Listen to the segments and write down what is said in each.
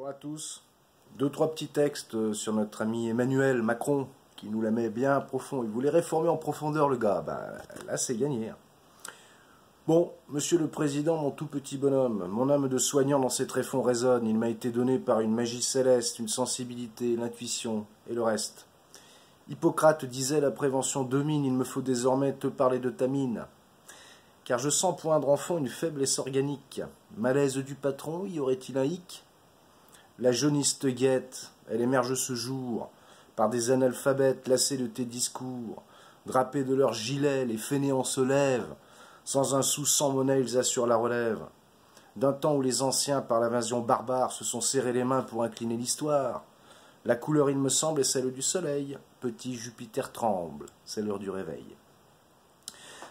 Bonjour à tous. Deux, trois petits textes sur notre ami Emmanuel Macron, qui nous la met bien profond. Il voulait réformer en profondeur le gars. Là, c'est gagné. Bon, monsieur le président, mon tout petit bonhomme, mon âme de soignant dans ses tréfonds résonne. Il m'a été donné par une magie céleste, une sensibilité, l'intuition et le reste. Hippocrate disait la prévention domine, il me faut désormais te parler de ta mine. Car je sens poindre en fond une faiblesse organique. Malaise du patron, y aurait-il un hic? La jaunisse te guette, elle émerge ce jour, par des analphabètes lassés de tes discours, drapés de leurs gilets, les fainéants se lèvent, sans un sou, sans monnaie, ils assurent la relève. D'un temps où les anciens, par l'invasion barbare, se sont serrés les mains pour incliner l'histoire, la couleur, il me semble, est celle du soleil. Petit Jupiter tremble, c'est l'heure du réveil.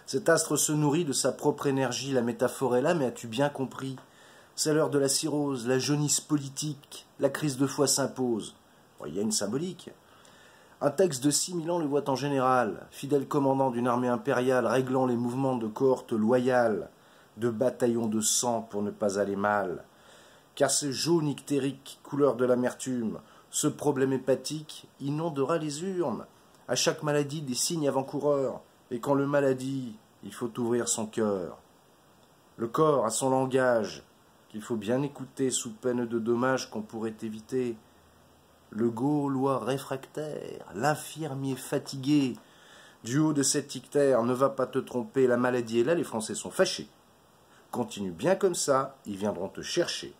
Cet astre se nourrit de sa propre énergie, la métaphore est là, mais as-tu bien compris? C'est l'heure de la cirrhose, la jaunisse politique, la crise de foi s'impose. Bon, il y a une symbolique. Un texte de 6000 ans le voit en général, fidèle commandant d'une armée impériale, réglant les mouvements de cohortes loyales, de bataillons de sang pour ne pas aller mal. Car ce jaune ictérique, couleur de l'amertume, ce problème hépatique inondera les urnes. À chaque maladie, des signes avant-coureurs. Et quand le mal a dit, il faut ouvrir son cœur. Le corps a son langage, qu'il faut bien écouter sous peine de dommages qu'on pourrait éviter. Le Gaulois réfractaire, l'infirmier fatigué, du haut de cet ictère, ne va pas te tromper, la maladie est là, les Français sont fâchés. Continue bien comme ça, ils viendront te chercher.